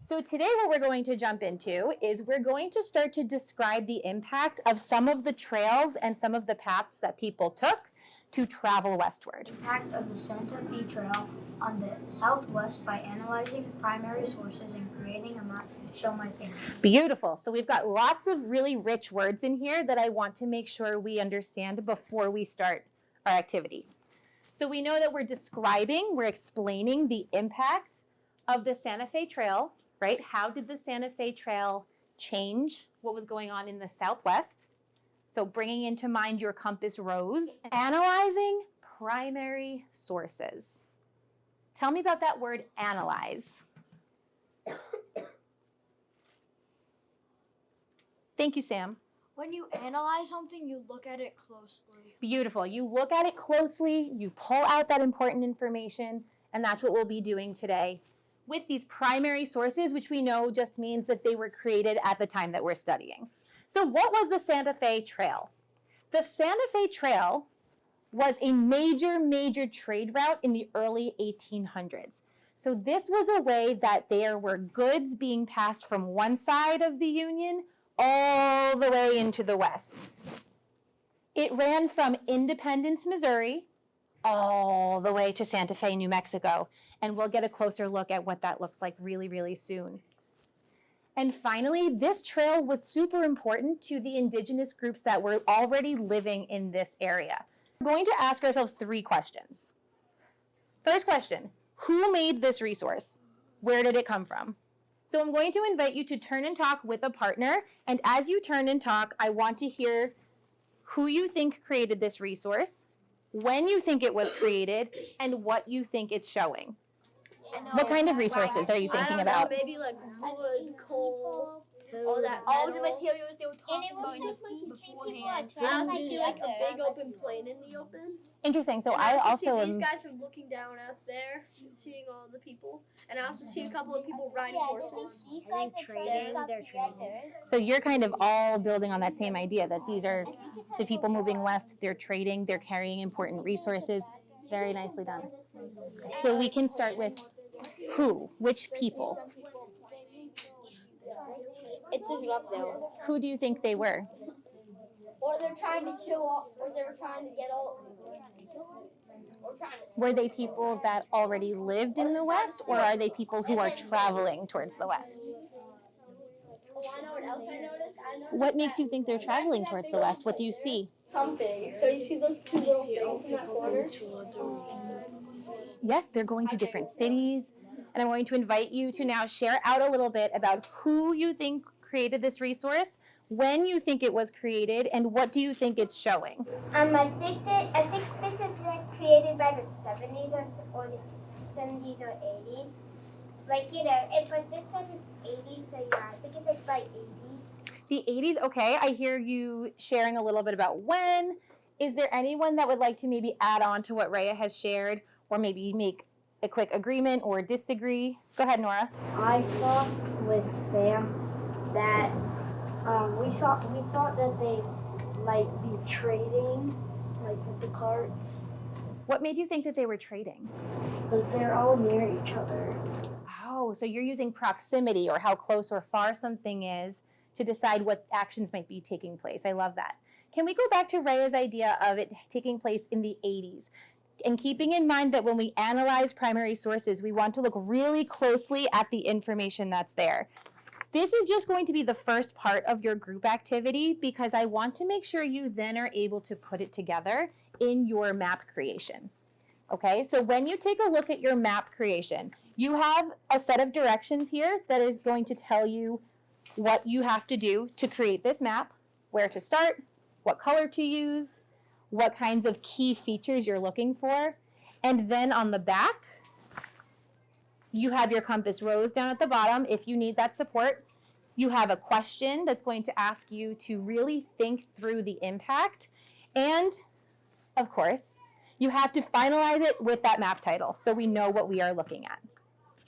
So today what we're going to jump into is we're going to start to describe the impact of some of the trails and some of the paths that people took to travel westward. Impact of the Santa Fe Trail on the Southwest by analyzing primary sources and creating a map to show my thinking. Beautiful. So we've got lots of really rich words in here that I want to make sure we understand before we start our activity. So we know that we're explaining the impact of the Santa Fe Trail, right? How did the Santa Fe Trail change what was going on in the Southwest? So bringing into mind your compass rose. Analyzing primary sources. Tell me about that word, analyze. Thank you, Sam. When you analyze something, you look at it closely. Beautiful. You look at it closely, you pull out that important information, and that's what we'll be doing today with these primary sources, which we know just means that they were created at the time that we're studying. So what was the Santa Fe Trail? The Santa Fe Trail was a major trade route in the early 1800s. So this was a way that there were goods being passed from one side of the Union all the way into the West. It ran from Independence, Missouri, all the way to Santa Fe, New Mexico. And we'll get a closer look at what that looks like really soon. And finally, this trail was super important to the indigenous groups that were already living in this area. We're going to ask ourselves 3 questions. First question, who made this resource? Where did it come from? So I'm going to invite you to turn and talk with a partner. And as you turn and talk, I want to hear who you think created this resource, when you think it was created, and what you think it's showing. What kind of resources are you thinking about? Maybe like wood, coal, all that metal. All the materials they were talking about beforehand. I also see like a big open plain in the open. Interesting. So And I see also these am. guys are looking down out there, seeing all the people. And I also see a couple of people riding horses. These guys are trading. They're trading. So you're kind of all building on that same idea that these are the people moving west. They're trading. They're carrying important resources. Very nicely done. So we can start with who, which people. It's just up there. Who do you think they were? Or they're trying to kill all, or they're trying to get all. Were they people that already lived in the West, or are they people who are traveling towards the West? Oh, I know what else I noticed. What makes you think they're traveling towards the West? What do you see? Something. So you see those 2 little things in that corner? Yes, they're going to different cities. And I'm going to invite you to now share out a little bit about who you think created this resource, when you think it was created, and what do you think it's showing? I think this is like created by the 70s or the 70s or 80s. Like, but this says it's 80s, so yeah, I think it's like by 80s. The 80s, okay. I hear you sharing a little bit about when. Is there anyone that would like to maybe add on to what Rhea has shared, or maybe make a quick agreement or disagree? Go ahead, Nora. I thought with Sam that we thought that they might be trading, like with the carts, What made you think that they were trading? because they're all near each other. Oh, so you're using proximity or how close or far something is to decide what actions might be taking place. I love that. Can we go back to Rhea's idea of it taking place in the 80s? And keeping in mind that when we analyze primary sources, we want to look really closely at the information that's there. This is just going to be the first part of your group activity because I want to make sure you then are able to put it together in your map creation. Okay, so when you take a look at your map creation, you have a set of directions here that is going to tell you what you have to do to create this map, where to start, what color to use, what kinds of key features you're looking for. And then on the back, you have your compass rose down at the bottom if you need that support. You have a question that's going to ask you to really think through the impact. And of course, you have to finalize it with that map title so we know what we are looking at.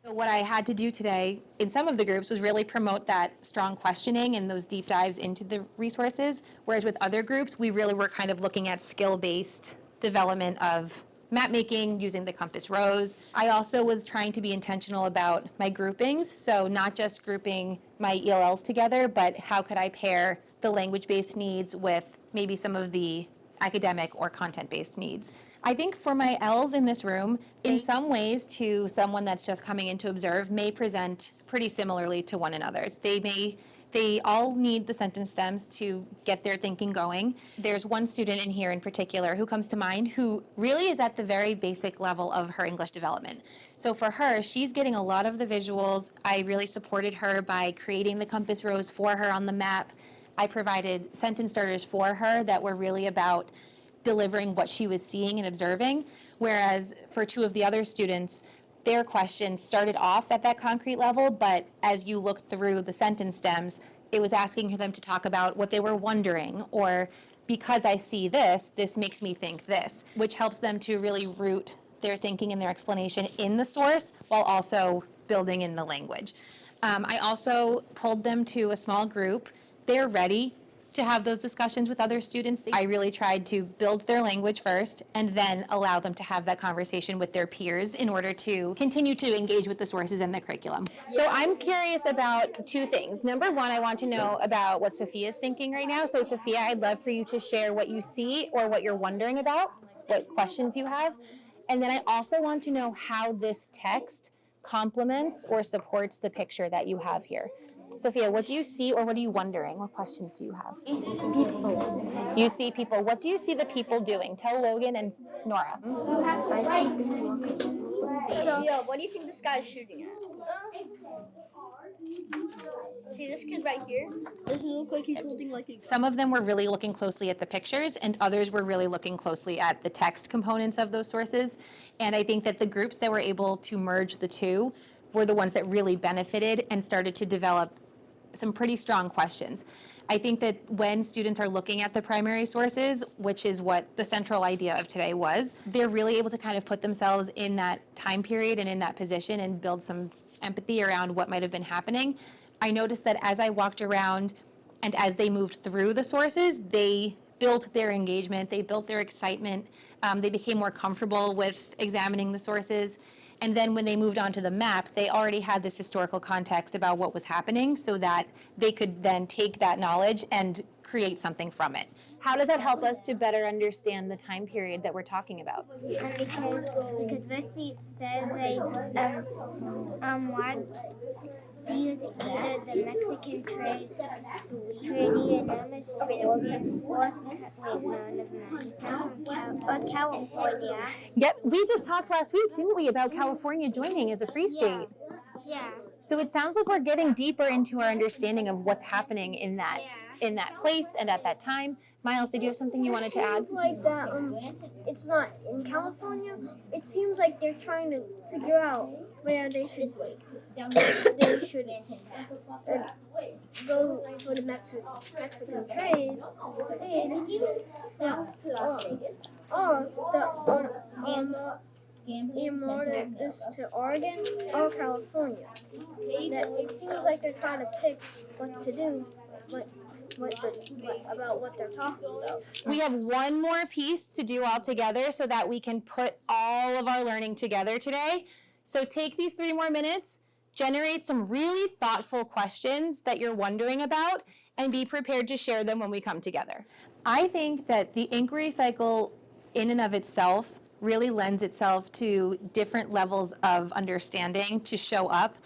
So what I had to do today in some of the groups was really promote that strong questioning and those deep dives into the resources, whereas with other groups, we really were kind of looking at skill-based development of map making using the compass rose. I also was trying to be intentional about my groupings, so not just grouping my ELLs together, but how could I pair the language-based needs with maybe some of the academic or content-based needs. I think for my Ls in this room, in some ways to someone that's just coming in to observe, may present pretty similarly to one another. They all need the sentence stems to get their thinking going. There's one student in here in particular who comes to mind who really is at the very basic level of her English development. So for her, she's getting a lot of the visuals. I really supported her by creating the compass rose for her on the map. I provided sentence starters for her that were really about delivering what she was seeing and observing, whereas for two of the other students, their questions started off at that concrete level, but as you look through the sentence stems, it was asking them to talk about what they were wondering, or because I see this, this makes me think this, which helps them to really root their thinking and their explanation in the source while also building in the language. I also pulled them to a small group. They're ready to have those discussions with other students. I really tried to build their language first and then allow them to have that conversation with their peers in order to continue to engage with the sources and the curriculum. So I'm curious about two things. Number one, I want to know about what Sophia's thinking right now. So Sophia, I'd love for you to share what you see or what you're wondering about, what questions you have. And then I also want to know how this text complements or supports the picture that you have here. Sophia, what do you see or what are you wondering? What questions do you have? People. You see people. What do you see the people doing? Tell Logan and Nora. I see them walking. So, what do you think this guy's shooting at? See this kid right here? Doesn't it look like he's holding like a... Some of them were really looking closely at the pictures and others were really looking closely at the text components of those sources. And I think that the groups that were able to merge the two were the ones that really benefited and started to develop some pretty strong questions. I think that when students are looking at the primary sources, which is what the central idea of today was, they're really able to kind of put themselves in that time period and in that position and build some empathy around what might have been happening. I noticed that as I walked around and as they moved through the sources, they built their engagement, they built their excitement, they became more comfortable with examining the sources. And then when they moved on to the map, they already had this historical context about what was happening so that they could then take that knowledge and create something from it. How does that help us to better understand the time period that we're talking about? Because firstly it says why use either the Mexican trade enormous or California. Yep, we just talked last week, didn't we, about California joining as a free state? Yeah. So it sounds like we're getting deeper into our understanding of what's happening in that place and at that time. Miles, did you have something you wanted to add? Seems like that it's not in California. It seems like they're trying to figure out where they should go for the Mexican trade. Imported this to Oregon or California. That it seems like they're trying to pick what to do, about what they're talking about. We have one more piece to do all together so that we can put all of our learning together today. So take these 3 more minutes, generate some really thoughtful questions that you're wondering about, and be prepared to share them when we come together. I think that the inquiry cycle in and of itself really lends itself to different levels of understanding to show up.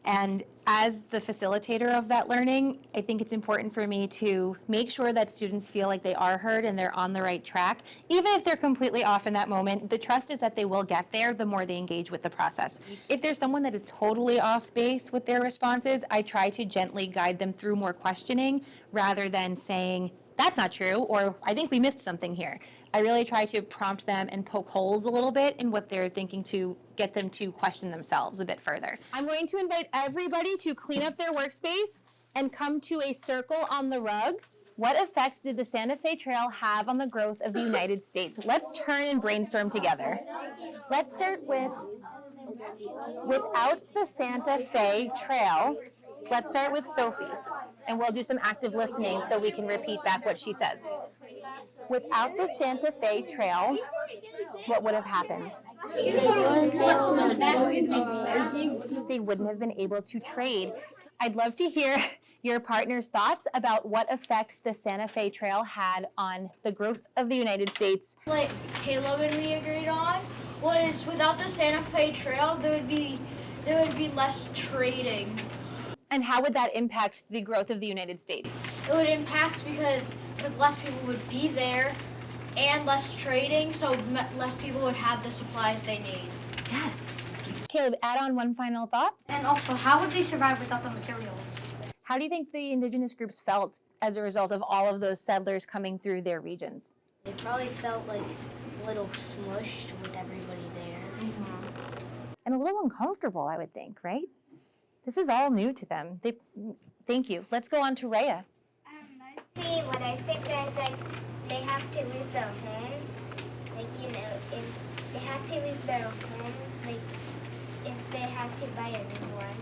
And as the facilitator of that learning, I think it's important for me to make sure that students feel like they are heard and they're on the right track. Even if they're completely off in that moment, the trust is that they will get there the more they engage with the process. If there's someone that is totally off base with their responses, I try to gently guide them through more questioning rather than saying, that's not true, or I think we missed something here. I really try to prompt them and poke holes a little bit in what they're thinking to get them to question themselves a bit further. I'm going to invite everybody to clean up their workspace and come to a circle on the rug. What effect did the Santa Fe Trail have on the growth of the United States? Let's turn and brainstorm together. Let's start with, without the Santa Fe Trail, let's start with Sophie. And we'll do some active listening so we can repeat back what she says. Without the Santa Fe Trail, what would have happened? They wouldn't have been able to trade. I'd love to hear your partner's thoughts about what effect the Santa Fe Trail had on the growth of the United States. Like Caleb and me agreed on was without the Santa Fe Trail, there would be less trading. And how would that impact the growth of the United States? It would impact because less people would be there and less trading, so less people would have the supplies they need. Yes. Caleb, add on one final thought. And also, how would they survive without the materials? How do you think the indigenous groups felt as a result of all of those settlers coming through their regions? They probably felt like a little smushed with everybody there. And a little uncomfortable, I would think, right? This is all new to them. Thank you. Let's go on to Rhea. Mostly what I think is like they have to leave their homes. Like, if they have to leave their homes, like if they have to buy a new one.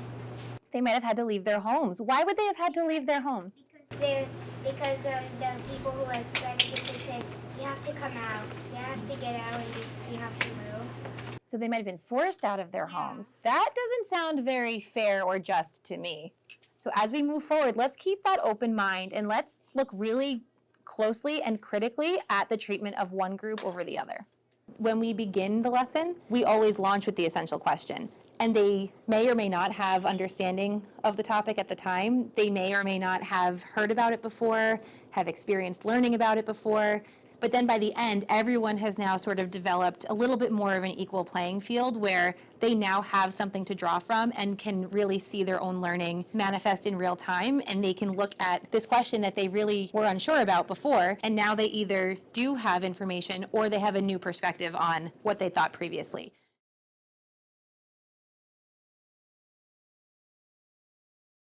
They might have had to leave their homes. Why would they have had to leave their homes? Because the people who are trying to get this said, you have to come out. You have to get out and you have to move. So they might have been forced out of their homes. That doesn't sound very fair or just to me. So as we move forward, let's keep that open mind and let's look really closely and critically at the treatment of one group over the other. When we begin the lesson, we always launch with the essential question. And they may or may not have understanding of the topic at the time. They may or may not have heard about it before, have experienced learning about it before. But then by the end, everyone has now sort of developed a little bit more of an equal playing field where they now have something to draw from and can really see their own learning manifest in real time. And they can look at this question that they really were unsure about before, and now they either do have information or they have a new perspective on what they thought previously.